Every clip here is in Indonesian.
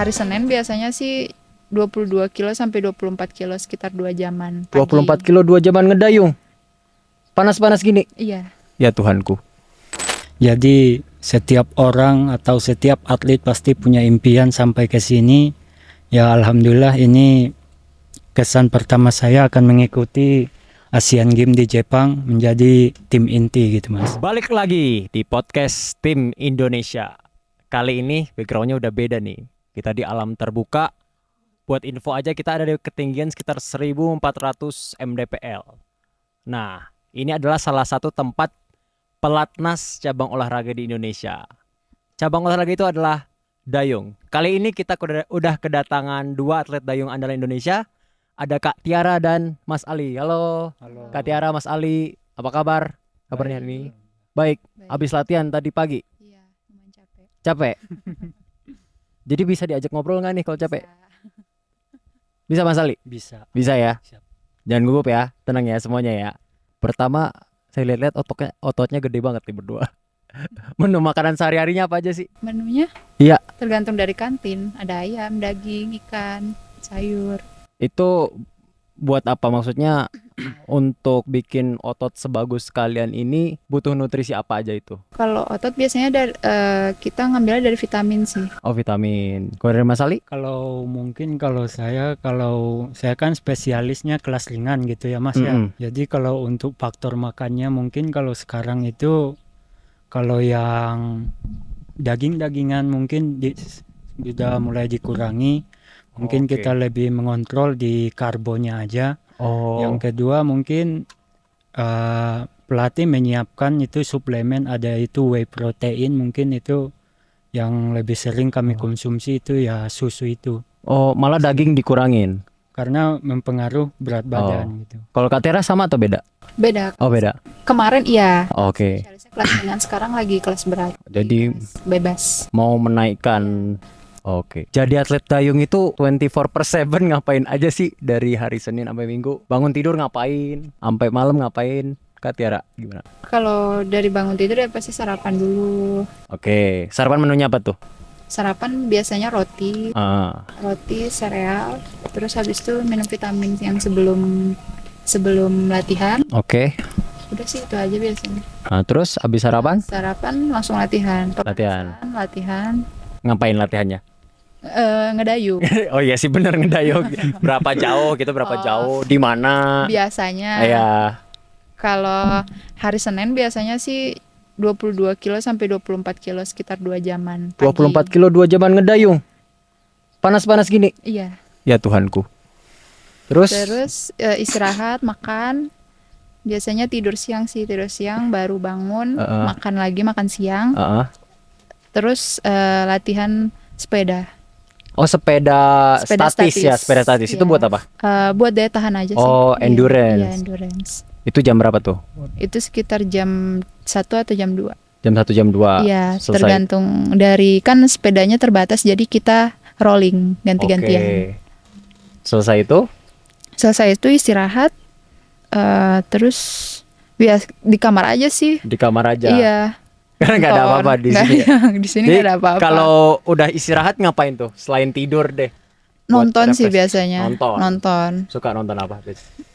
hari Senin biasanya sih 22 kilo sampai 24 kilo, sekitar 2 jaman pagi. 24 kilo 2 jaman ngedayung. Panas-panas gini. Iya. Ya Tuhanku. Jadi setiap orang atau setiap atlet pasti punya impian sampai ke sini. Ya alhamdulillah ini kesan pertama saya akan mengikuti Asian Games di Jepang menjadi tim inti gitu Mas. Balik lagi di podcast Tim Indonesia. Kali ini backgroundnya udah beda nih. Kita di alam terbuka. Buat info aja kita ada di ketinggian sekitar 1400 mdpl. Nah, ini adalah salah satu tempat pelatnas cabang olahraga di Indonesia. Cabang olahraga itu adalah dayung. Kali ini kita udah kedatangan 2 atlet dayung andalan Indonesia. Ada Kak Tiara dan Mas Ali. Halo. Halo. Kak Tiara, Mas Ali, apa kabar? Kabarnya hari ini? Baik. Habis latihan tadi pagi. Iya, lumayan capek. Capek. Jadi bisa diajak ngobrol nggak nih kalau capek? Bisa Mas Ali? Bisa. Bisa ya. Siap. Jangan gugup ya. Tenang ya semuanya ya. Pertama saya lihat-lihat ototnya gede banget nih berdua. Menu makanan sehari-harinya apa aja sih? Menunya? Iya. Tergantung dari kantin. Ada ayam, daging, ikan, sayur. Itu buat apa maksudnya? Untuk bikin otot sebagus kalian ini butuh nutrisi apa aja itu? Kalau otot biasanya kita ngambilnya dari vitamin sih. Oh, vitamin. Kalau dari Mas Ali? Kalau saya kan spesialisnya kelas ringan gitu ya Mas Mm-mm. ya. Jadi kalau untuk faktor makannya mungkin kalau sekarang itu kalau yang daging-dagingan mungkin sudah mulai dikurangi. Mungkin Oke. kita lebih mengontrol di karbonya aja. Oh. Yang kedua mungkin pelatih menyiapkan itu suplemen, ada itu whey protein, mungkin itu yang lebih sering kami konsumsi itu ya susu itu. Oh, malah daging dikurangin. Karena mempengaruhi berat badan gitu. Kalau Kak Tiara sama atau beda? Beda. Oh, beda. Kemarin iya. Oke. Spesialisnya kelas ringan, sekarang lagi kelas berat. Jadi Bebas. mau menaikkan. Oke. Jadi atlet dayung itu 24/7 ngapain aja sih dari hari Senin sampai Minggu? Bangun tidur ngapain? Sampai malam ngapain? Kak Tiara gimana? Kalau dari bangun tidur ya pasti sarapan dulu. Oke. Sarapan menunya apa tuh? Sarapan biasanya roti, sereal. Terus habis itu minum vitamin yang sebelum latihan. Oke. Udah sih itu aja biasanya. Nah, terus habis sarapan? Sarapan langsung latihan. Latihan. Latihan. Ngapain latihannya? Ngedayung. Oh iya sih bener ngedayung. Berapa jauh gitu, berapa jauh, di mana? Biasanya. Iya. Kalau hari Senin biasanya sih 22 kilo sampai 24 kilo, sekitar 2 jaman pagi. 24 kilo 2 jaman ngedayung. Panas-panas gini. Iya. Ya Tuhanku. Terus Istirahat, makan. Biasanya tidur siang baru bangun, makan siang. Terus latihan sepeda. Oh, sepeda statis ya, sepeda statis. Iya. Itu buat apa? Buat daya tahan aja sih. Oh, endurance. Iya, endurance. Itu jam berapa tuh? Itu sekitar jam 1 atau jam 2. Jam 1 jam 2. Iya, selesai. tergantung dari, kan sepedanya terbatas, jadi kita rolling ganti-gantian. Oke. Selesai itu Istirahat, terus di kamar aja sih. di kamar aja. Iya. Karena nggak ada apa-apa di sini. Ya? Di sini Jadi, nggak ada apa-apa. kalau udah istirahat ngapain tuh? Selain tidur deh. Nonton Buat sih refresh. biasanya. Nonton. Suka nonton apa?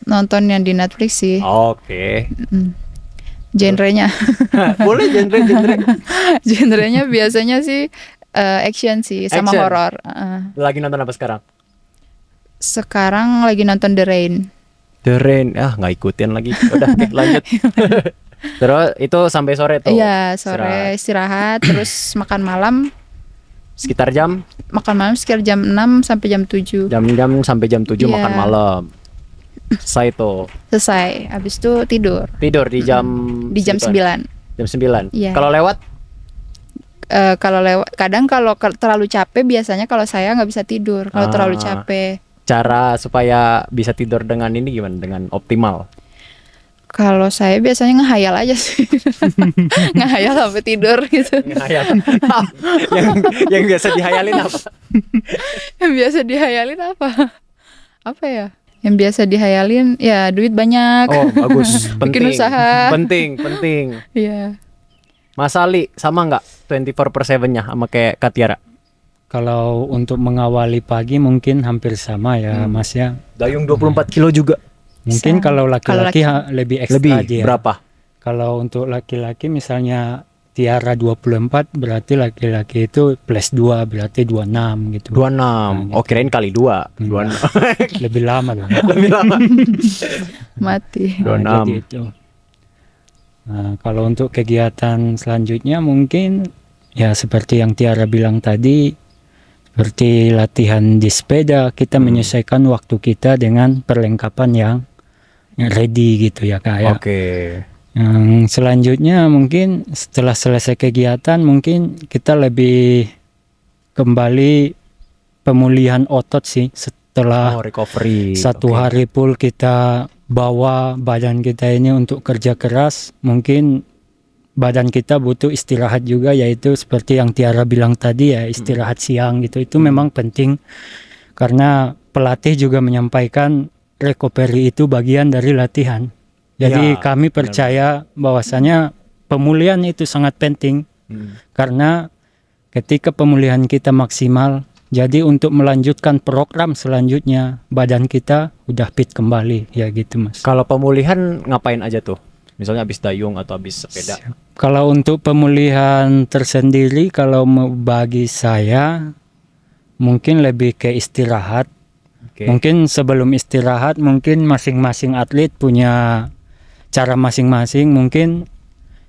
Nonton yang di Netflix sih. Oke. Genrenya. Boleh genre. Genrenya biasanya sih action sih sama Action. horor. Lagi nonton apa sekarang? Sekarang lagi nonton The Rain. The Rain. Nggak ikutin lagi. Udah, oke, lanjut. Terus itu sampai sore tuh. Iya, sore istirahat terus makan malam. Sekitar jam? Makan malam sekitar jam 6 sampai jam 7. Jam sampai jam 7 Iya. makan malam. Selesai tuh. Selesai. Habis itu tidur. Tidur di jam Di jam 9. Jam 9. Iya. Kalau lewat? Kalau lewat, kadang kalau terlalu capek biasanya kalau saya nggak bisa tidur kalau terlalu capek. Cara supaya bisa tidur dengan ini gimana? Dengan optimal? Kalau saya biasanya ngehayal aja sih. Ngehayal sampai tidur gitu. Ngehayal. yang biasa dihayalin apa? Yang biasa dihayalin apa? Apa ya? Yang biasa dihayalin ya duit banyak. Oh, bagus. Bikin usaha. Penting. Iya. Mas Ali sama nggak 24/7-nya sama kayak Kak Tiara? Kalau untuk mengawali pagi mungkin hampir sama ya Mas ya. Dayung 24 kilo juga. Mungkin Sama. kalau laki-laki Kalau lebih ekstra Lebih dia. berapa? Kalau untuk laki-laki misalnya Tiara 24 berarti laki-laki itu plus 2 berarti 26 gitu. 26. Oh, kirain kali 2. 26. Lebih lama dong. Lebih lama. Mati. 26. Jadi itu. Nah, kalau untuk kegiatan selanjutnya mungkin ya seperti yang Tiara bilang tadi, seperti latihan di sepeda, kita menyesuaikan waktu kita dengan perlengkapan yang ready gitu ya Kak ya. Oke. Yang selanjutnya mungkin setelah selesai kegiatan mungkin kita lebih kembali pemulihan otot sih setelah Oh, recovery. satu Oke. hari full kita bawa badan kita ini untuk kerja keras, mungkin badan kita butuh istirahat juga, yaitu seperti yang Tiara bilang tadi ya, istirahat siang gitu. Itu memang penting karena pelatih juga menyampaikan recovery itu bagian dari latihan. Jadi Ya, kami percaya bahwasanya pemulihan itu sangat penting karena ketika pemulihan kita maksimal, jadi untuk melanjutkan program selanjutnya badan kita udah fit kembali ya gitu Mas. Kalau pemulihan ngapain aja tuh? Misalnya habis dayung atau habis sepeda. Kalau untuk pemulihan tersendiri, kalau bagi saya mungkin lebih ke istirahat. Oke. Mungkin sebelum istirahat mungkin masing-masing atlet punya cara masing-masing. Mungkin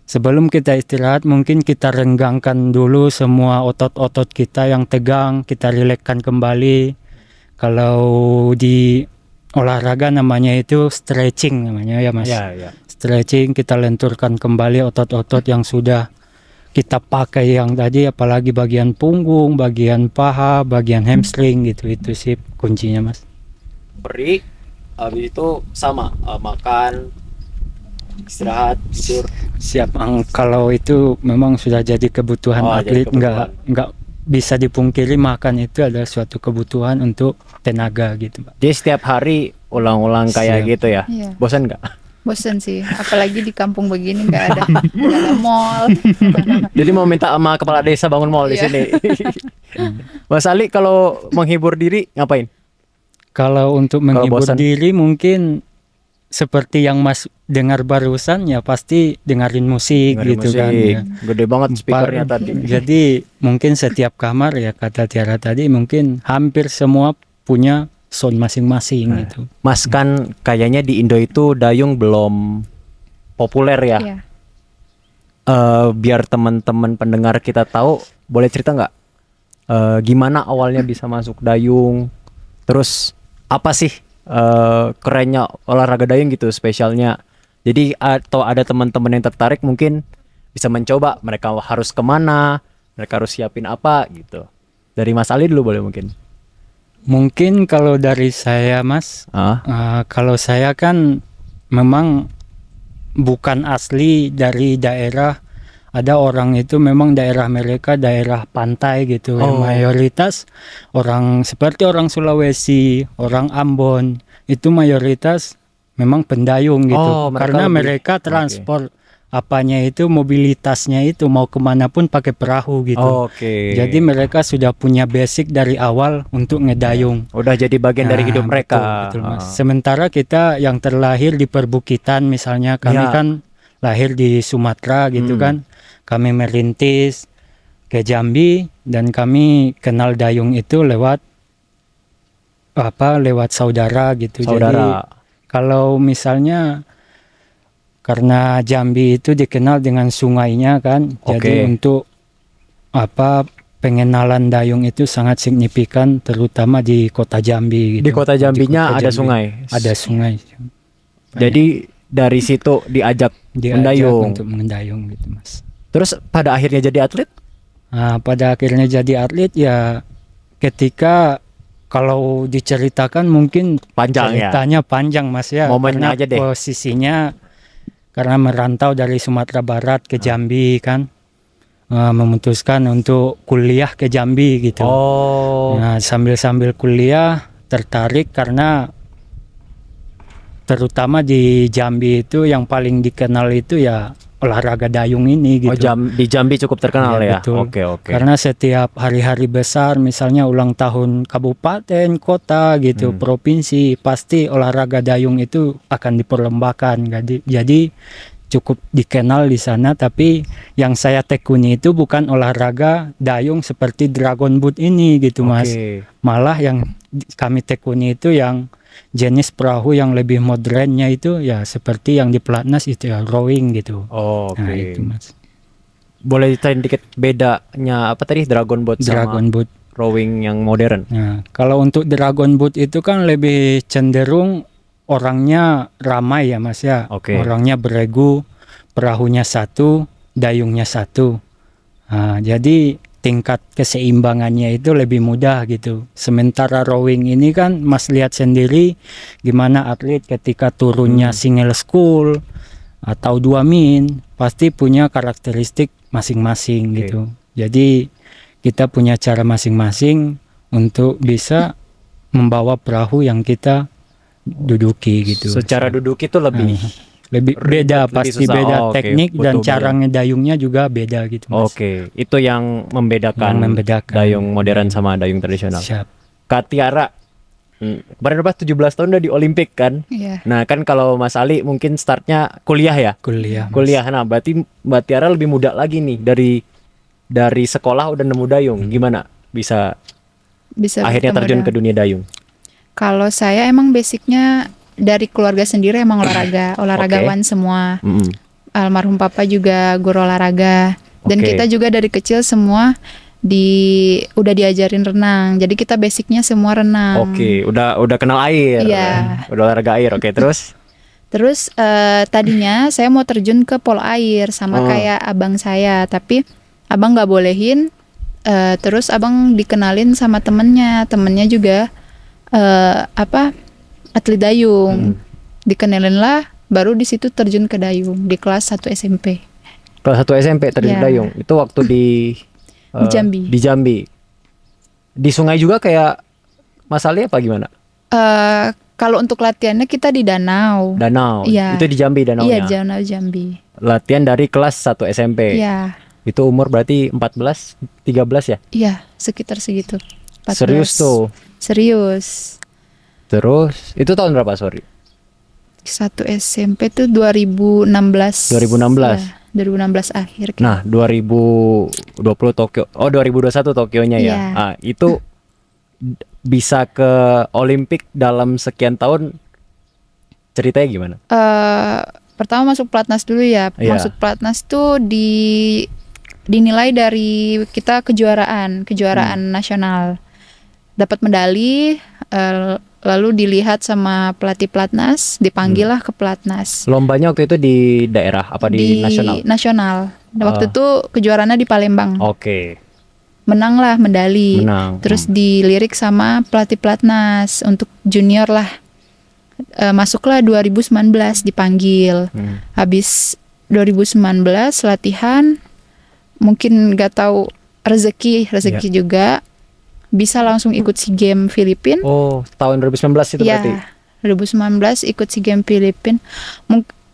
sebelum kita istirahat mungkin kita renggangkan dulu semua otot-otot kita yang tegang, kita rilekskan kembali. Kalau di olahraga namanya itu stretching namanya ya Mas. Ya, ya. Stretching, kita lenturkan kembali otot-otot yang sudah kita pakai yang tadi, apalagi bagian punggung, bagian paha, bagian hamstring gitu. Itu sih kuncinya Mas. Beri, habis itu sama makan, istirahat, tidur. Siap. Kalau itu memang sudah jadi kebutuhan Oh, jadi atlet, kebutuhan. nggak bisa dipungkiri, makan itu adalah suatu kebutuhan untuk tenaga gitu Pak. Jadi setiap hari ulang-ulang kayak Siap. gitu ya. Iya. Bosan nggak? Bosen sih, apalagi di kampung begini nggak ada mall. Jadi mau minta sama kepala desa bangun mall di Iya. sini. Mas Ali kalau menghibur diri ngapain? Kalau untuk Kalau menghibur bosan? diri mungkin seperti yang Mas dengar barusan ya pasti dengerin musik Dengerin gitu musik. kan ya. Gede banget speakernya tadi. Jadi mungkin setiap kamar ya kata Tiara tadi mungkin hampir semua punya sound masing-masing gitu. Mas kan kayaknya di Indo itu dayung belum populer ya. Iya. Biar teman-teman pendengar kita tahu, boleh cerita nggak gimana awalnya bisa masuk dayung? Terus apa sih kerennya olahraga dayung gitu, spesialnya? Jadi atau ada teman-teman yang tertarik mungkin bisa mencoba. Mereka harus kemana? Mereka harus siapin apa gitu? Dari Mas Ali dulu boleh mungkin. Mungkin kalau dari saya Mas, kalau saya kan memang bukan asli dari daerah, ada orang itu memang daerah mereka daerah pantai gitu. Oh. Mayoritas orang seperti orang Sulawesi, orang Ambon itu mayoritas memang pendayung gitu. Oh, mereka Karena lebih- mereka transport apanya itu mobilitasnya itu mau kemanapun pakai perahu gitu. Oke. Jadi mereka sudah punya basic dari awal untuk ngedayung. udah jadi bagian dari Nah, hidup mereka. betul, Mas. Sementara kita yang terlahir di perbukitan misalnya, kami Ya. kan lahir di Sumatera gitu kan. Kami merintis ke Jambi dan kami kenal dayung itu lewat lewat saudara gitu. Jadi Saudara. kalau misalnya karena Jambi itu dikenal dengan sungainya kan, jadi Oke. untuk pengenalan dayung itu sangat signifikan, terutama di kota Jambi. Gitu. Di kota Jambinya kota ada Jambi sungai. Ada sungai. Jadi dari situ diajak Diajak mendayung. untuk mendayung gitu Mas. Terus pada akhirnya jadi atlet? Nah, pada akhirnya jadi atlet ya ketika kalau diceritakan mungkin Panjang ya. ceritanya panjang Mas ya. Momennya Karena aja deh. posisinya karena merantau dari Sumatera Barat ke Jambi kan, memutuskan untuk kuliah ke Jambi gitu. Oh. Nah, sambil kuliah tertarik karena terutama di Jambi itu yang paling dikenal itu ya olahraga dayung ini Oh, gitu. di Jambi cukup terkenal Iya, ya. betul. Oke. Karena setiap hari-hari besar, misalnya ulang tahun kabupaten, kota gitu, provinsi, pasti olahraga dayung itu akan diperlombakan. Jadi cukup dikenal di sana. Tapi yang saya tekuni itu bukan olahraga dayung seperti Dragon Boat ini gitu, Mas. Oke. Malah yang kami tekuni itu yang jenis perahu yang lebih modernnya itu ya seperti yang di pelatnas itu ya, rowing gitu. Oh, Nah, oke. itu Mas. Boleh diceritain dikit bedanya apa tadi Dragon Boat sama Dragon Boat. rowing yang modern? Nah, kalau untuk Dragon Boat itu kan lebih cenderung orangnya ramai ya, Mas ya. Oke. Orangnya beregu, perahunya satu, dayungnya satu. Nah, jadi tingkat keseimbangannya itu lebih mudah gitu. Sementara rowing ini kan Mas lihat sendiri gimana atlet ketika turunnya single school atau 2 min pasti punya karakteristik masing-masing Oke. gitu. Jadi kita punya cara masing-masing untuk bisa membawa perahu yang kita duduki gitu. Secara duduk itu lebih lebih ribet, beda, lebih pasti susah. beda Oh, oke. teknik dan Butuh cara ngedayungnya juga beda gitu, Mas. Oke, itu yang membedakan, Yang membedakan. dayung modern sama dayung tradisional. Siap. Kak Tiara, kemarin berapa 17 tahun udah di Olimpik kan? Iya. Nah kan kalau Mas Ali mungkin startnya kuliah ya? Kuliah, Mas. Kuliah, nah berarti Mbak Tiara lebih muda lagi nih dari sekolah udah nemu dayung. Gimana bisa akhirnya bertemu terjun dengan- ke dunia dayung? Kalau saya emang basicnya dari keluarga sendiri emang olahragawan semua. Mm-mm. Almarhum papa juga guru olahraga. Dan Oke. kita juga dari kecil semua udah diajarin renang. Jadi kita basicnya semua renang. Oke, udah kenal air. Iya. Udah olahraga air. Oke, terus? Terus tadinya saya mau terjun ke polo air sama kayak abang saya, tapi abang nggak bolehin. Terus abang dikenalin sama temennya juga atlet dayung. Dikenalin lah, baru di situ terjun ke dayung di kelas 1 SMP. Kelas 1 SMP terjun Iya. dayung. Itu waktu di Jambi. Di Jambi. Di sungai juga kayak Mas Ali apa gimana? Kalau untuk latihannya kita di danau. Danau. Iya. Itu di Jambi danaunya. Iya, danau Jambi. Latihan dari kelas 1 SMP. Iya, Itu umur berarti 14, 13 ya? iya sekitar segitu. 14. Serius tuh. Serius. Terus itu tahun berapa, sorry? 1 SMP tuh 2016. 2016. Ya, 2016 akhir. Nah, 2020 Tokyo. Oh, 2021 Tokyonya ya. Iya. Ah, itu bisa ke Olimpik dalam sekian tahun. Ceritanya gimana? Pertama masuk pelatnas dulu ya. Iya. Masuk pelatnas tuh dinilai dari kita kejuaraan nasional. Dapat medali, lalu dilihat sama pelatih pelatnas, dipanggil lah ke pelatnas. Lombanya waktu itu di daerah apa di nasional? Nasional. Waktu itu kejuaraannya di Palembang. Oke, Menang lah medali. menang. Terus dilirik sama pelatih pelatnas untuk junior lah. Masuklah 2019 dipanggil. Habis 2019 latihan, mungkin nggak tahu rezeki juga bisa langsung ikut SEA Games Filipina. Oh, tahun 2019 itu Ya, berarti. 2019 ikut SEA Games Filipina.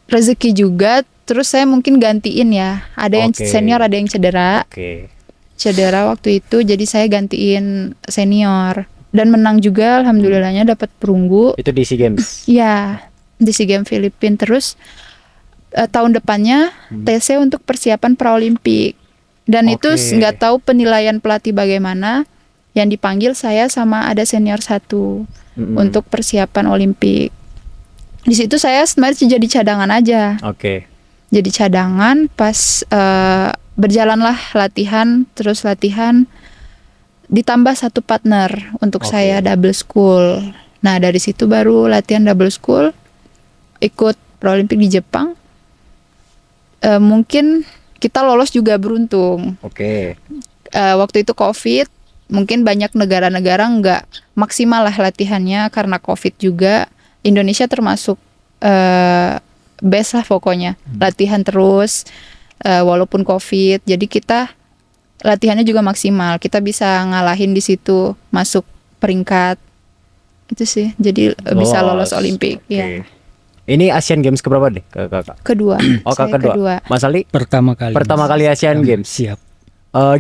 Rezeki juga. Terus saya mungkin gantiin ya. Ada yang Oke. senior, ada yang cedera. Oke. Cedera waktu itu, jadi saya gantiin senior. Dan menang juga, alhamdulillahnya dapat perunggu. Itu di SEA Games. Ya, di SEA Games Filipina. Terus tahun depannya TC untuk persiapan Paralimpik. Dan itu Oke. nggak tahu penilaian pelatih bagaimana. Yang dipanggil saya sama ada senior 1 untuk persiapan Olimpik. Di situ saya sebenarnya jadi cadangan aja. Oke. Jadi cadangan pas berjalanlah latihan, terus latihan ditambah 1 partner untuk Oke. saya double school. Nah dari situ baru latihan double school, ikut Paralimpik di Jepang. Mungkin kita lolos juga beruntung. Oke. Waktu itu COVID, mungkin banyak negara-negara nggak maksimal lah latihannya karena COVID juga. Indonesia termasuk best lah pokoknya, latihan terus walaupun COVID. Jadi kita latihannya juga maksimal. Kita bisa ngalahin di situ, masuk peringkat itu sih. Jadi bisa lolos Olimpik. Oke. Ya. Ini Asian Games keberapa deh kakak? Kedua. Oh Saya kakak kedua. Mas Ali Pertama kali. pertama Mas. kali Asian Games. Siap.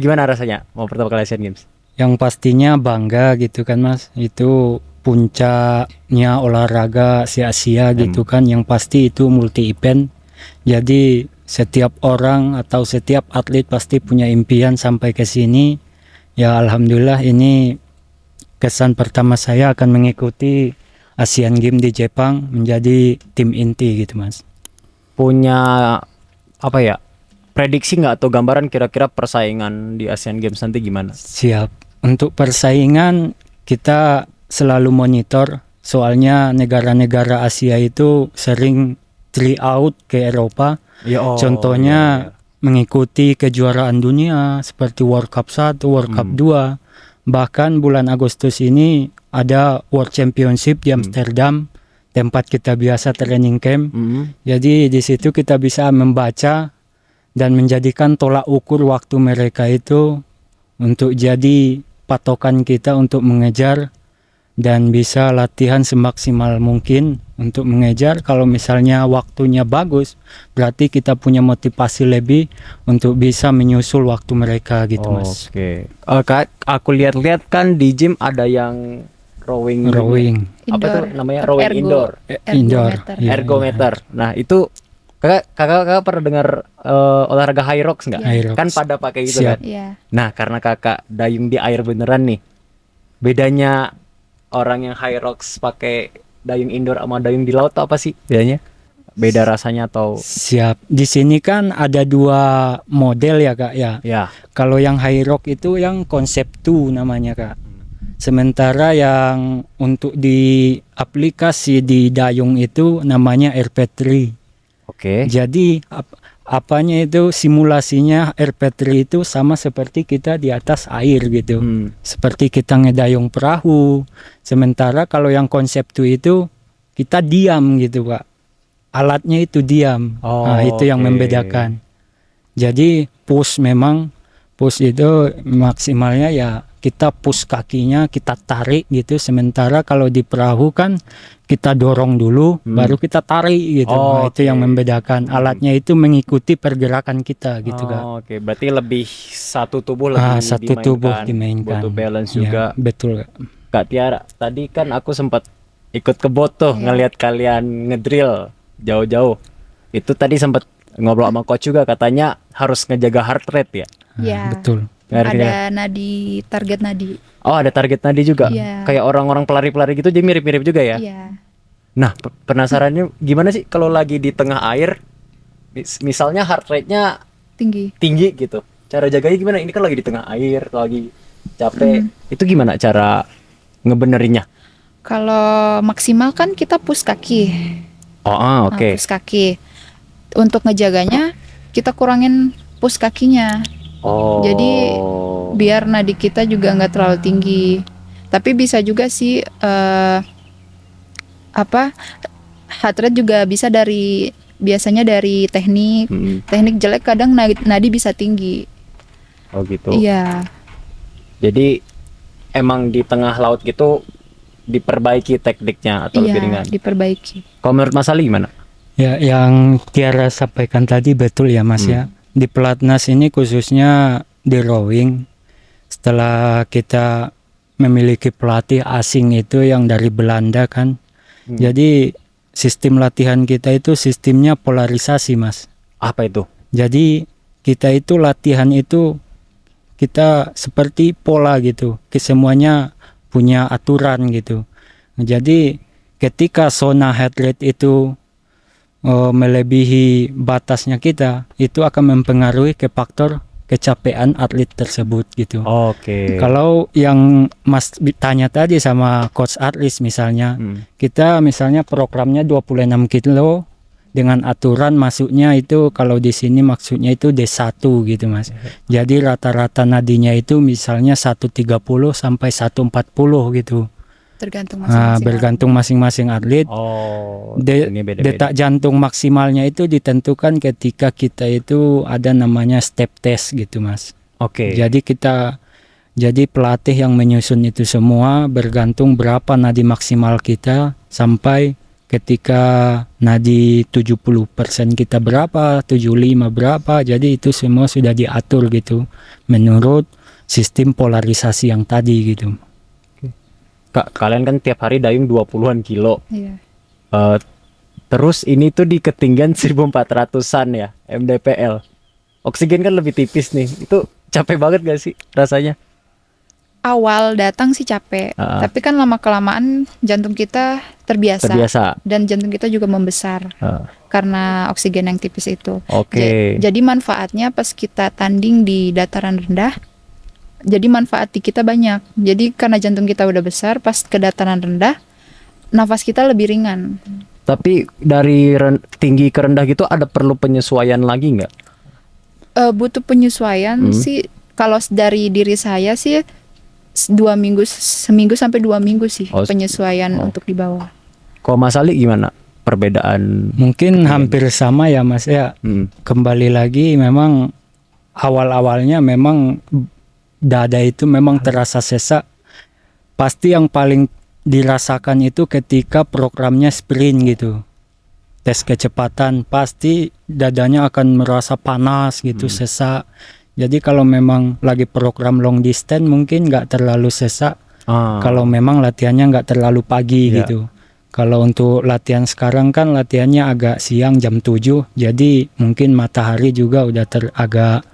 Gimana rasanya mau pertama kali Asian Games? Yang pastinya bangga gitu kan Mas. Itu puncaknya olahraga Asia gitu kan. Yang pasti itu multi event. Jadi setiap orang atau setiap atlet pasti punya impian sampai ke sini. Ya alhamdulillah ini kesan pertama saya akan mengikuti Asian Games di Jepang menjadi tim inti gitu Mas. Punya apa ya? Prediksi nggak atau gambaran kira-kira persaingan di Asian Games nanti gimana? Siap. Untuk persaingan kita selalu monitor, soalnya negara-negara Asia itu sering tryout ke Eropa. Contohnya mengikuti kejuaraan dunia seperti World Cup 1, World Cup 2. Bahkan bulan Agustus ini ada World Championship di Amsterdam, tempat kita biasa training camp. Jadi di situ kita bisa membaca dan menjadikan tolak ukur waktu mereka itu untuk jadi patokan kita untuk mengejar dan bisa latihan semaksimal mungkin untuk mengejar. Kalau misalnya waktunya bagus, berarti kita punya motivasi lebih untuk bisa menyusul waktu mereka gitu Mas. Oke. Kak, aku lihat-lihat kan di gym ada yang rowing. Apa tuh namanya? Rowing indoor. Ergometer. Iya, Ergometer. Nah, itu kakak pernah dengar olahraga high rocks nggak? Iya. High rocks. Kan pada pakai itu Siap. kan. Iya. Nah, karena kakak dayung di air beneran nih. Bedanya orang yang high rocks pakai dayung indoor sama dayung di laut tuh apa sih bedanya? Beda rasanya atau? Siap. Di sini kan ada dua model ya Kak ya. Ya. Kalau yang high rock itu yang konsep 2 namanya Kak. Sementara yang untuk di aplikasi di dayung itu namanya RP3. Oke. Jadi apanya itu simulasinya RP3 itu sama seperti kita di atas air gitu. Seperti kita ngedayung perahu. Sementara kalau yang konsep 2 itu kita diam gitu Pak. Alatnya itu diam. Nah, itu yang oke. membedakan. Jadi push itu maksimalnya ya kita push kakinya, kita tarik gitu. Sementara kalau di perahu kan kita dorong dulu, baru kita tarik gitu. Nah, itu yang membedakan. Alatnya itu mengikuti pergerakan kita gitu Kak. Oke, berarti lebih satu tubuh lebih Satu tubuh dimainkan. butuh balance Ya, juga. betul Kak. Kak Tiara, tadi kan aku sempat ikut ke bot tuh ngelihat kalian ngedrill jauh-jauh. Itu tadi sempat ngobrol sama coach juga, katanya harus ngejaga heart rate ya. Iya. Betul. Ada target nadi. Oh, ada target nadi juga. Iya. Kayak orang-orang pelari-pelari gitu, jadi mirip-mirip juga ya. Iya. Nah, penasarannya gimana sih kalau lagi di tengah air, misalnya heart rate-nya Tinggi. tinggi gitu. Cara jaganya gimana? Ini kan lagi di tengah air, lagi capek. Itu gimana cara ngebenerinnya? Kalau maksimal kan kita push kaki. Oh, Nah, oke. push kaki. Untuk ngejaganya kita kurangin push kakinya. Oh. Jadi biar nadi kita juga nggak terlalu tinggi. Tapi bisa juga sih heart rate juga bisa biasanya dari teknik. Teknik jelek kadang nadi bisa tinggi. Oh gitu. Iya. Jadi emang di tengah laut gitu diperbaiki tekniknya atau lebih Iya, ringan. diperbaiki. Kalau menurut Mas Ali gimana? Ya, yang Tiara sampaikan tadi betul ya Mas ya. Di pelatnas ini khususnya di rowing, setelah kita memiliki pelatih asing itu yang dari Belanda kan. Jadi sistem latihan kita itu sistemnya polarisasi Mas. Apa itu? Jadi kita itu latihan itu kita seperti pola gitu. Semuanya punya aturan gitu. Jadi ketika zona heart rate itu melebihi batasnya kita, itu akan mempengaruhi ke faktor kecapean atlet tersebut gitu. Oke. Kalau yang Mas tanya tadi sama coach Atlis misalnya, kita misalnya programnya 26 kilo dengan aturan masuknya itu kalau di sini maksudnya itu D1 gitu Mas. Jadi rata-rata nadinya itu misalnya 130 sampai 140 gitu. Tergantung masing-masing. Bergantung masing-masing atlet. Oh, ini beda-beda. Detak jantung maksimalnya itu ditentukan ketika kita itu ada namanya step test gitu Mas. Oke. Jadi pelatih yang menyusun itu semua bergantung berapa nadi maksimal kita sampai ketika nadi 70% kita berapa, 75 berapa, jadi itu semua sudah diatur gitu menurut sistem polarisasi yang tadi gitu. Kak, kalian kan tiap hari dayung 20-an kilo. Iya. Terus ini tuh di ketinggian 1400-an ya, mdpl. Oksigen kan lebih tipis nih. Itu capek banget gak sih rasanya? Awal datang sih capek, tapi kan lama-kelamaan jantung kita terbiasa. Dan jantung kita juga membesar karena oksigen yang tipis itu. Oke. Jadi manfaatnya pas kita tanding di dataran rendah, jadi manfaat di kita banyak. Jadi karena jantung kita udah besar, pas ke dataran rendah, nafas kita lebih ringan. Tapi dari tinggi ke rendah gitu ada perlu penyesuaian lagi nggak? Butuh penyesuaian sih. Kalau dari diri saya sih 2 minggu, seminggu sampai 2 minggu sih penyesuaian untuk di bawah. Kalau Mas Ali gimana perbedaan? Mungkin hampir sama ya Mas ya. Kembali lagi memang awal-awalnya memang dada itu memang terasa sesak. Pasti yang paling dirasakan itu ketika programnya sprint gitu. Tes kecepatan pasti dadanya akan merasa panas gitu, sesak. Jadi kalau memang lagi program long distance mungkin nggak terlalu sesak. Kalau memang latihannya nggak terlalu pagi gitu. Kalau untuk latihan sekarang kan latihannya agak siang jam 7. Jadi mungkin matahari juga udah agak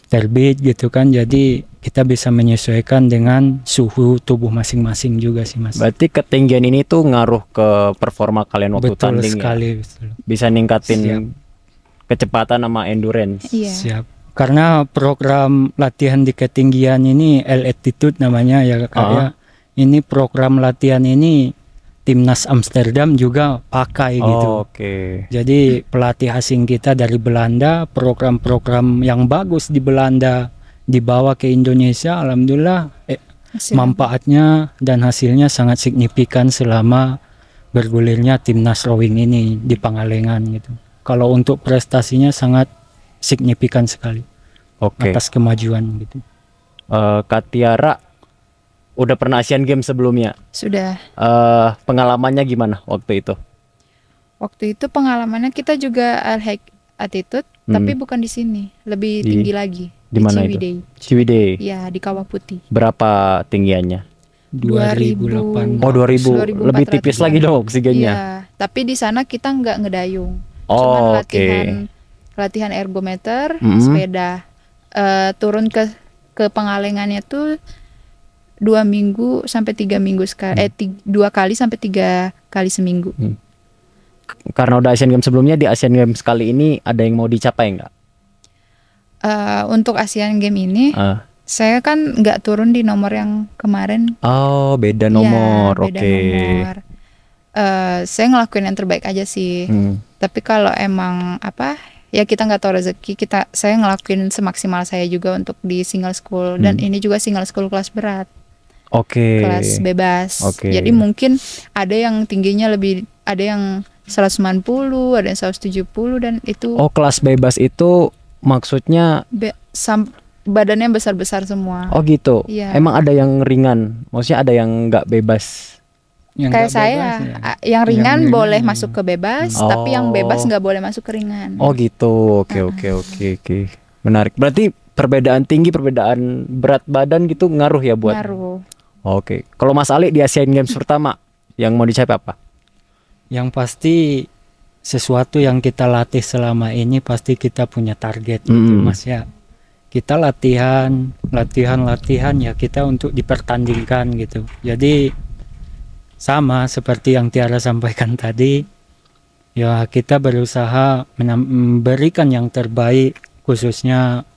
terbit gitu kan. Jadi kita bisa menyesuaikan dengan suhu tubuh masing-masing juga sih Mas. Berarti ketinggian ini tuh ngaruh ke performa kalian waktu Betul tanding sekali, ya? betul. Bisa ningkatin kecepatan sama endurance. Iya. Siap. Karena program latihan di ketinggian ini L-Altitude namanya ya Kak ya. Ini program latihan ini Timnas Amsterdam juga pakai gitu. Oke. Jadi pelatih asing kita dari Belanda, program-program yang bagus di Belanda dibawa ke Indonesia, alhamdulillah manfaatnya dan hasilnya sangat signifikan selama bergulirnya Timnas Rowing ini di Pangalengan gitu. Kalau untuk prestasinya sangat signifikan sekali atas kemajuan gitu. Kak Tiara udah pernah Asian Games sebelumnya? Sudah. Pengalamannya gimana waktu itu? Waktu itu pengalamannya kita juga high altitude, tapi bukan di sini, lebih tinggi lagi. Di mana Ciwidey. itu? Ciwidey. Ya, di Kawah Putih. Berapa tinggiannya? 2008. Oh 2000, lebih tipis lagi dong oksigennya. Iya, tapi di sana kita nggak ngedayung, cuman latihan ergometer, sepeda. Turun ke Pangalengannya tuh 2 minggu sampai 3 minggu sekali, 2 kali sampai 3 kali seminggu. Karena udah Asian Games sebelumnya, di Asian Games kali ini ada yang mau dicapai nggak? Untuk Asian Games ini, saya kan nggak turun di nomor yang kemarin. Oh, beda nomor. Ya, beda nomor. Saya ngelakuin yang terbaik aja sih. Tapi kalau emang ya kita nggak tahu rezeki, saya ngelakuin semaksimal saya juga untuk di single school, dan ini juga single school kelas berat. Kelas bebas. Jadi mungkin ada yang tingginya lebih, ada yang 190, ada yang 170, dan itu. Oh, kelas bebas itu maksudnya badannya besar-besar semua. Oh gitu. Iya. Emang ada yang ringan? Maksudnya ada yang nggak bebas? Yang kayak saya, yang ringan boleh masuk ke bebas, Oh. tapi yang bebas nggak boleh masuk ke ringan. Oh gitu. Oke. Menarik. Berarti perbedaan tinggi, perbedaan berat badan gitu ngaruh ya buat? Ngaruh. Oke. Kalau Mas Ali di Asian Games pertama yang mau dicapai apa? Yang pasti sesuatu yang kita latih selama ini pasti kita punya target gitu Mas ya. Kita latihan ya kita untuk dipertandingkan gitu. Jadi sama seperti yang Tiara sampaikan tadi, ya kita berusaha memberikan yang terbaik khususnya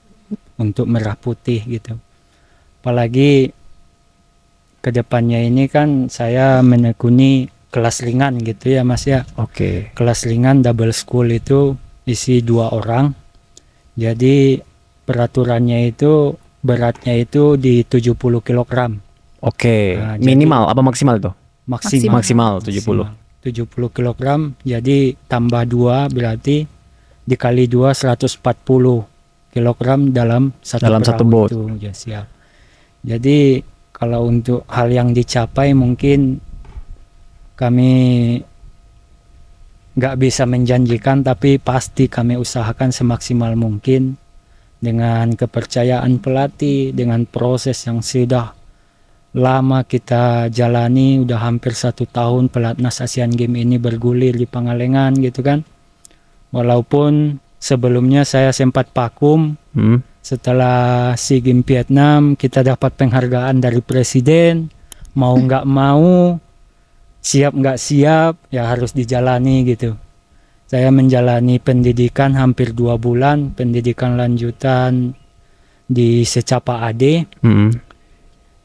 untuk Merah Putih gitu. Apalagi kedepannya ini kan saya menekuni kelas ringan gitu ya Mas ya. Oke. Kelas ringan double school itu isi 2 orang. Jadi peraturannya itu beratnya itu di 70 kg. Oke. Nah, minimal apa maksimal tuh? Maksimal 70. 70 kg. Jadi tambah 2 berarti dikali 2 140 kg dalam satu bot. itu. Ya, siap. Jadi kalau untuk hal yang dicapai mungkin kami nggak bisa menjanjikan, tapi pasti kami usahakan semaksimal mungkin dengan kepercayaan pelatih, dengan proses yang sudah lama kita jalani, udah hampir 1 tahun pelatnas Asian Games ini bergulir di Pangalengan gitu kan. Walaupun sebelumnya saya sempat vakum, setelah SEA Games Vietnam kita dapat penghargaan dari presiden, mau nggak mau, siap nggak siap, ya harus dijalani gitu. Saya menjalani pendidikan hampir 2 bulan, pendidikan lanjutan di Secapa AD,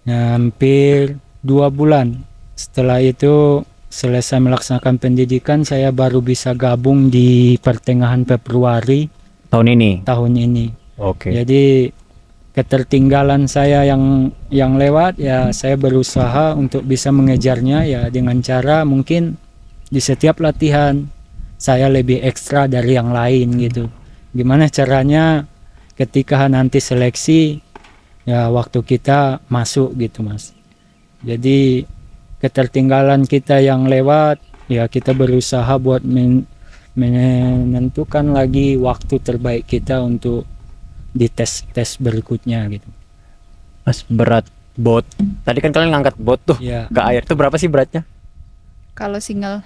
hampir 2 bulan. Setelah itu selesai melaksanakan pendidikan, saya baru bisa gabung di pertengahan Februari Tahun ini. tahun ini. Oke. Jadi ketertinggalan saya yang lewat, ya saya berusaha untuk bisa mengejarnya ya dengan cara mungkin di setiap latihan saya lebih ekstra dari yang lain gitu. Gimana caranya ketika nanti seleksi ya waktu kita masuk gitu Mas. Jadi ketertinggalan kita yang lewat ya kita berusaha buat menentukan lagi waktu terbaik kita untuk di tes berikutnya gitu. Mas, berat bot. Tadi kan kalian ngangkat bot tuh Ya. ke air. Itu berapa sih beratnya? Kalau single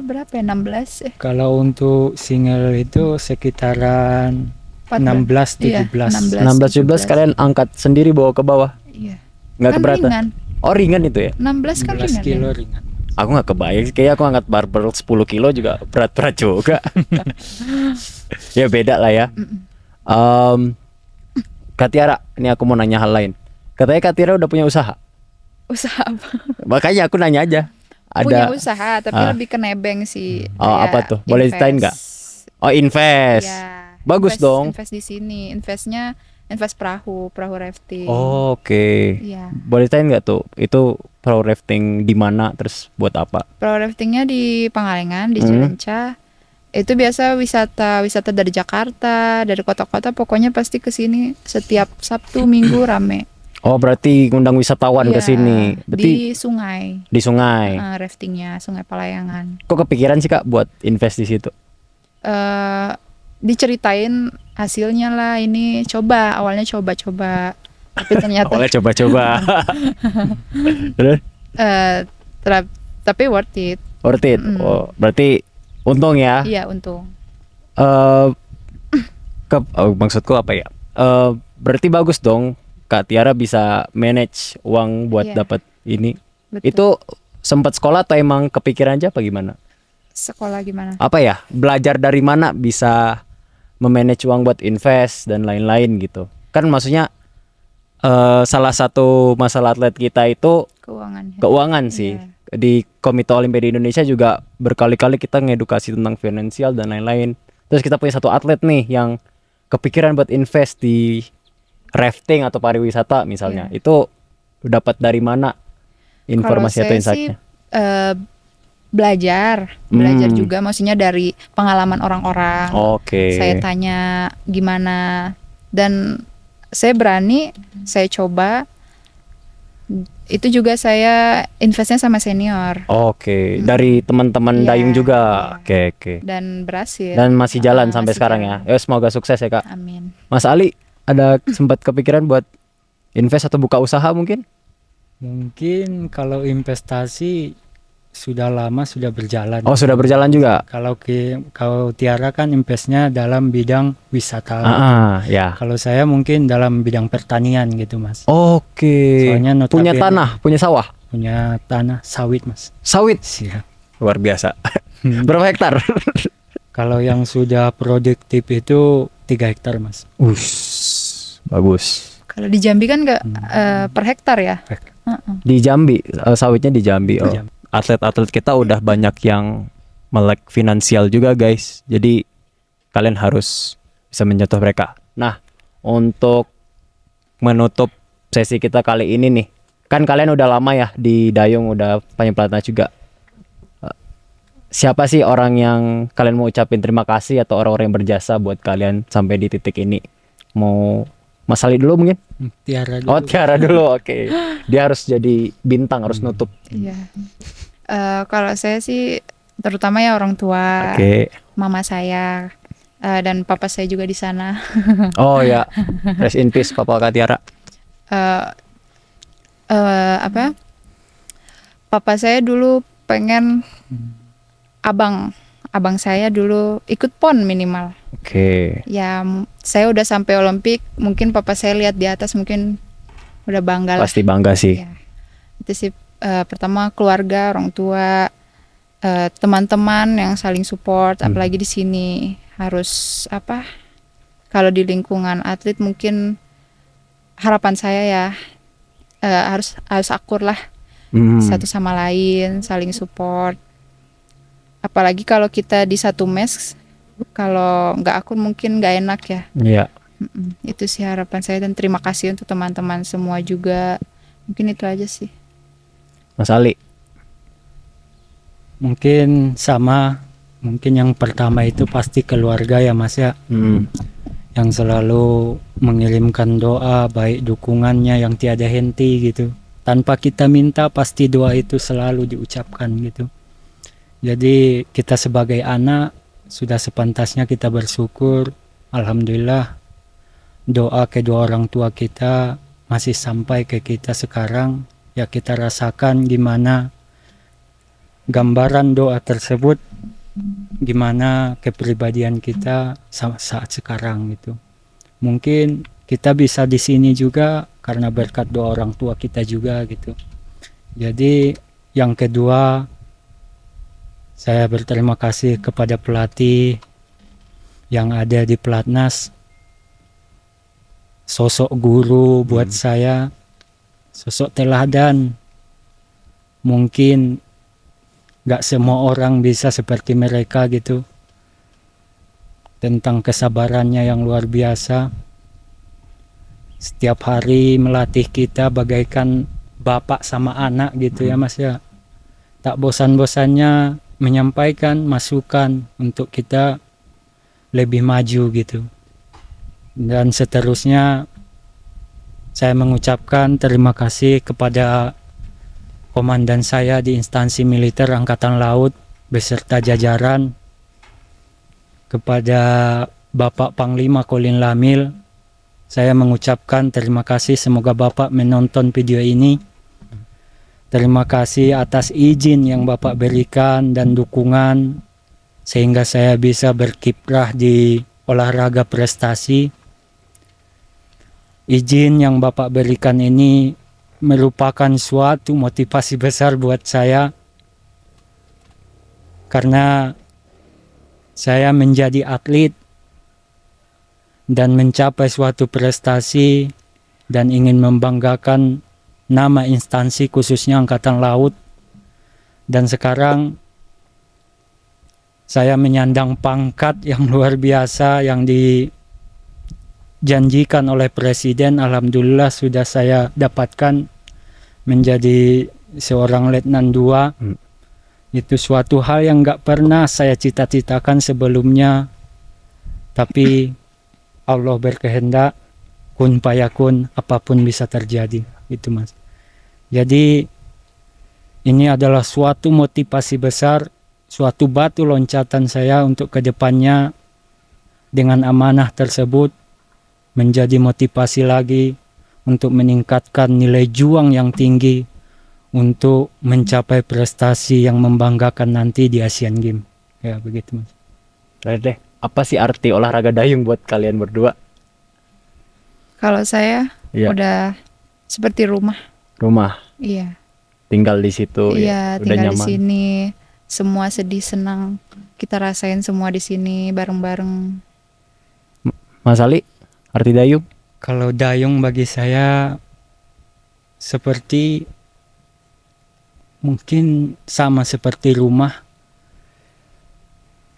berapa ya? 16 Kalau untuk single itu sekitaran 16 Iya, 17. 16-17 kalian angkat sendiri bawa ke bawah. Iya. Nggak Kan keberatan. ringan. Oh, ringan itu ya? 16 kan 16 ringan. kilo Ya? ringan. Aku nggak kebayang. Kayak aku angkat barbel 10 kilo juga berat-berat juga. Ya beda lah ya. Kak Tiara, ini aku mau nanya hal lain. Katanya Kak Tiara udah punya usaha. Usaha apa? Makanya aku nanya aja. Punya Ada. usaha tapi lebih ke nebeng sih. Oh, Kayak apa tuh? Boleh ceritain nggak? Oh, invest. Iya. Bagus dong. Invest di sini. Investnya invest perahu rafting. Oh, oke. Iya. Boleh ceritain nggak tuh? Itu pro rafting di mana? Terus buat apa? Perahu raftingnya di Pangalengan, di Cilenca. Itu biasa wisata dari Jakarta, dari kota-kota, pokoknya pasti ke sini setiap Sabtu Minggu rame. Oh, berarti ngundang wisatawan ke Iya, sini. Berarti di sungai. di sungai. Raftingnya Sungai Palayangan. Kok kepikiran sih Kak buat invest di situ? Diceritain hasilnya lah, ini awalnya coba tapi ternyata Awalnya coba-coba. Terus? Tapi worth it. Worth it. Oh, berarti untung ya. Iya, untung. Maksudku apa ya? Berarti bagus dong Kak Tiara bisa manage uang buat Iya. dapat ini. Betul. Itu sempat sekolah atau emang kepikiran aja apa gimana? Sekolah gimana? Apa ya? Belajar dari mana bisa memanage uang buat invest dan lain-lain gitu. Kan maksudnya salah satu masalah atlet kita itu Keuangan. keuangan sih. Iya. Di Komite Olimpiade Indonesia juga berkali-kali kita ngedukasi tentang finansial dan lain-lain. Terus kita punya satu atlet nih yang kepikiran buat invest di rafting atau pariwisata misalnya. Iya. Itu dapat dari mana informasi atau Kalau saya sih insight-nya? belajar juga, maksudnya dari pengalaman orang-orang. Oke. Saya tanya gimana, dan saya berani, saya coba. Itu juga saya investnya sama senior Oke, dari teman-teman Iya, dayung juga. iya. Oke. dan berhasil. Dan masih jalan sampai masih sekarang ya. jalan. Semoga sukses ya Kak. Amin. Mas Ali ada sempat kepikiran buat invest atau buka usaha mungkin? Mungkin kalau investasi sudah lama sudah berjalan. Oh, sudah berjalan juga. Kalau Tiara kan investnya dalam bidang wisata. Ya. Kalau saya mungkin dalam bidang pertanian gitu Mas. Oke. Soalnya Punya notabene- tanah, punya sawah, Punya tanah sawit Mas. sawit. Siap. Luar biasa. Berapa hektar? Kalau yang sudah produktif itu 3 hektar Mas. Bagus. Kalau di Jambi kan nggak per hektar ya? Di Jambi, sawitnya di Jambi. Di Oh. Jambi. Atlet-atlet kita udah banyak yang melek finansial juga guys. Jadi kalian harus bisa menyentuh mereka. Nah, untuk menutup sesi kita kali ini nih, kan kalian udah lama ya di Dayung, udah banyak pelatnas juga. Siapa sih orang yang kalian mau ucapin terima kasih atau orang-orang yang berjasa buat kalian sampai di titik ini? Mau Mas Ali dulu mungkin? Tiara dulu. Oh, Tiara dulu, oke. Dia harus jadi bintang, harus nutup. Iya. Kalau saya sih terutama ya orang tua, Oke. mama saya, dan papa saya juga di sana. Oh ya, rest in peace Papa Katiara. Eh, Apa? Papa saya dulu pengen abang saya dulu ikut PON minimal. Oke. Ya, saya udah sampai Olimpik, mungkin papa saya lihat di atas mungkin udah bangga lah. Pasti bangga sih. Ya. Itu sih pertama keluarga, orang tua, teman-teman yang saling support, apalagi di sini harus apa? Kalau di lingkungan atlet mungkin harapan saya ya harus akur lah satu sama lain, saling support. Apalagi kalau kita di satu mes, kalau nggak akur mungkin nggak enak ya. Iya. Itu sih harapan saya dan terima kasih untuk teman-teman semua juga. Mungkin itu aja sih. Mas Ali. Mungkin sama, mungkin yang pertama itu pasti keluarga ya Mas ya, yang selalu mengirimkan doa, baik dukungannya yang tiada henti gitu. Tanpa kita minta pasti doa itu selalu diucapkan gitu. Jadi kita sebagai anak sudah sepantasnya kita bersyukur, alhamdulillah doa kedua orang tua kita masih sampai ke kita sekarang. Ya kita rasakan gimana gambaran doa tersebut, gimana kepribadian kita saat sekarang gitu. Mungkin kita bisa di sini juga karena berkat doa orang tua kita juga gitu. Jadi yang kedua, saya berterima kasih kepada pelatih yang ada di Pelatnas, sosok guru buat saya, sosok teladan. Mungkin gak semua orang bisa seperti mereka gitu, tentang kesabarannya yang luar biasa. Setiap hari melatih kita bagaikan bapak sama anak gitu ya Mas ya. Tak bosan-bosannya menyampaikan masukan untuk kita lebih maju gitu. Dan seterusnya saya mengucapkan terima kasih kepada komandan saya di instansi militer Angkatan Laut beserta jajaran, kepada Bapak Panglima Kolin Lamil. Saya mengucapkan terima kasih, semoga Bapak menonton video ini. Terima kasih atas izin yang Bapak berikan dan dukungan sehingga saya bisa berkiprah di olahraga prestasi. Izin yang Bapak berikan ini merupakan suatu motivasi besar buat saya, karena saya menjadi atlet dan mencapai suatu prestasi dan ingin membanggakan nama instansi khususnya Angkatan Laut. Dan sekarang saya menyandang pangkat yang luar biasa yang dijanjikan oleh Presiden. Alhamdulillah sudah saya dapatkan menjadi seorang Letnan 2. Itu suatu hal yang gak pernah saya cita-citakan sebelumnya, tapi Allah berkehendak, kun payakun, apapun bisa terjadi. Itu Mas. Jadi ini adalah suatu motivasi besar, suatu batu loncatan saya untuk kedepannya. Dengan amanah tersebut menjadi motivasi lagi untuk meningkatkan nilai juang yang tinggi untuk mencapai prestasi yang membanggakan nanti di Asian Games. Ya begitu Mas. Terakhir deh, apa sih arti olahraga dayung buat kalian berdua? Kalau saya Iya. udah seperti rumah. Rumah, Iya. tinggal di situ Iya, ya, udah tinggal di nyaman. sini. Semua sedih senang kita rasain semua di sini bareng-bareng. Mas Ali, arti dayung? Kalau dayung bagi saya seperti, mungkin sama seperti rumah,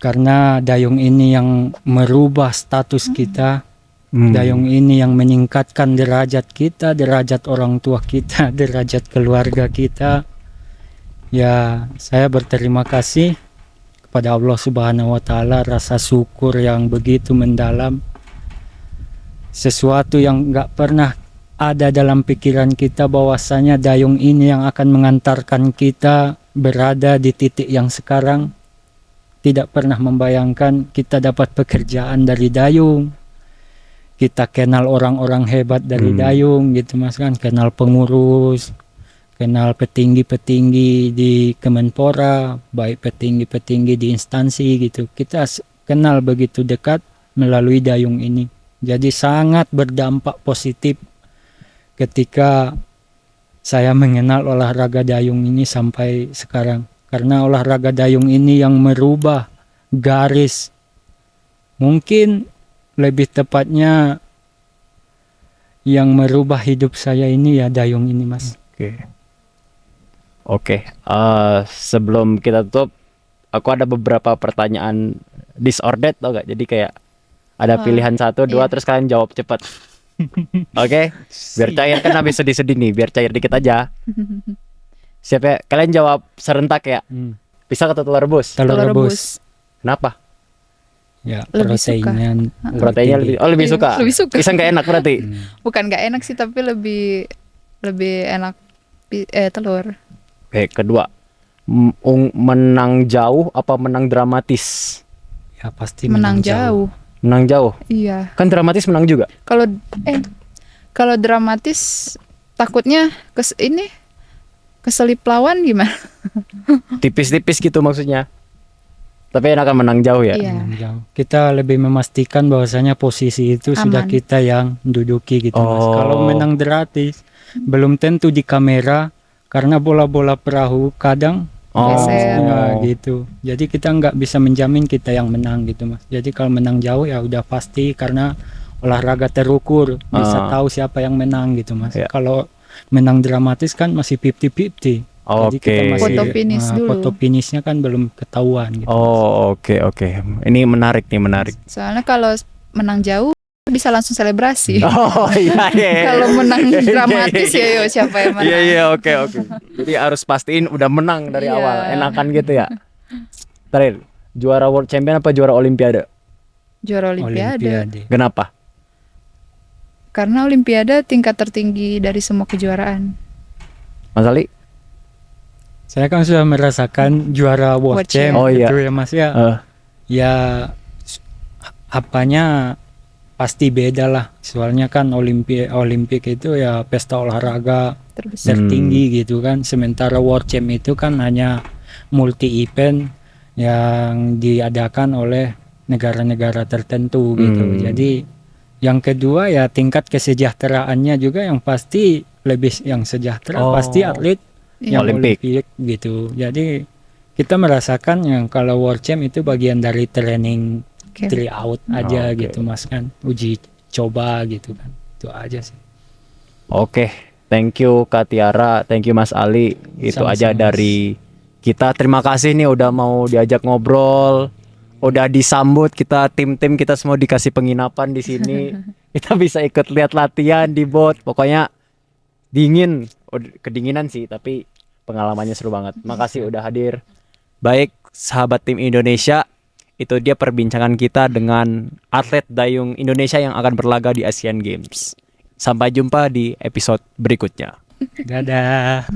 karena dayung ini yang merubah status kita. Dayung ini yang meningkatkan derajat kita, derajat orang tua kita, derajat keluarga kita. Ya, saya berterima kasih kepada Allah Subhanahu wa Ta'ala, rasa syukur yang begitu mendalam. Sesuatu yang gak pernah ada dalam pikiran kita bahwasanya dayung ini yang akan mengantarkan kita berada di titik yang sekarang. tidak pernah membayangkan kita dapat pekerjaan dari dayung. Kita kenal orang-orang hebat dari dayung gitu Mas kan, kenal pengurus, kenal petinggi-petinggi di Kemenpora, baik petinggi-petinggi di instansi gitu. Kita kenal begitu dekat melalui dayung ini. Jadi sangat berdampak positif ketika saya mengenal olahraga dayung ini sampai sekarang. Karena olahraga dayung ini yang merubah garis, mungkin lebih tepatnya yang merubah hidup saya ini ya dayung ini Mas. Oke, sebelum kita tutup, aku ada beberapa pertanyaan disordered tau gak? Jadi kayak ada pilihan 1, 2, iya. terus kalian jawab cepat. Oke, biar cair kan habis sedih-sedih nih, biar cair dikit aja. Siap ya? Kalian jawab serentak ya. Pisang atau telur rebus? Telur rebus. Kenapa? Ya, Lebih suka. Proteinnya lebih Iya, suka. lebih suka. Pisang gak enak berarti. Bukan nggak enak sih, tapi lebih enak telur. Oke, kedua. Menang jauh apa menang dramatis? Ya pasti Menang jauh. Menang jauh. Iya. Kan dramatis menang juga. Kalau dramatis takutnya keselip lawan gimana? Tipis-tipis gitu maksudnya. Tapi enakan menang jauh ya. Iya. Menang jauh. Kita lebih memastikan bahwasanya posisi itu sudah Aman. kita yang duduki gitu Mas. Oh. Kalau menang gratis belum tentu di kamera karena bola-bola perahu kadang Geser. gitu. Jadi kita nggak bisa menjamin kita yang menang gitu Mas. Jadi kalau menang jauh ya udah pasti karena olahraga terukur, bisa tahu siapa yang menang gitu Mas. Iya. Kalau menang dramatis kan masih 50-50. Jadi kita Oke. masih Foto finish dulu. foto finishnya kan belum ketahuan gitu. Oh, oke. Ini menarik. Soalnya kalau menang jauh bisa langsung selebrasi. Oh, iya. Kalau menang dramatis ya yo siapa yang menang. Iya, oke. Jadi harus pastiin udah menang dari Iya. awal. Enakan gitu ya. Terakhir, juara World Champion apa juara Olimpiade? Juara Olimpiade. Kenapa? Karena Olimpiade tingkat tertinggi dari semua kejuaraan. Mas Ali? Saya kan sudah merasakan juara World World Champ. Champ Oh, iya. gitu ya Mas ya. Ya apanya pasti beda lah. Soalnya kan Olimpik itu ya pesta olahraga Terbesar. tertinggi gitu kan. Sementara World Champ itu kan hanya multi event yang diadakan oleh negara-negara tertentu gitu. Jadi yang kedua ya tingkat kesejahteraannya juga yang pasti lebih yang sejahtera pasti atlet Iya. yang Olimpik. Olimpik gitu. Jadi kita merasakan yang kalau World Champ itu bagian dari training Oke. tryout aja Oke. gitu Mas kan. Uji coba gitu kan. Itu aja sih. Oke, thank you Kak Tiara, thank you Mas Ali. Itu Sama-sama, aja Mas. dari kita. Terima kasih nih udah mau diajak ngobrol, udah disambut kita tim-tim kita semua dikasih penginapan di sini. Kita bisa ikut lihat latihan di bot. Pokoknya dingin, kedinginan sih, tapi pengalamannya seru banget. Makasih udah hadir. Baik, sahabat tim Indonesia, itu dia perbincangan kita dengan atlet dayung Indonesia yang akan berlaga di Asian Games. Sampai jumpa di episode berikutnya. Dadah.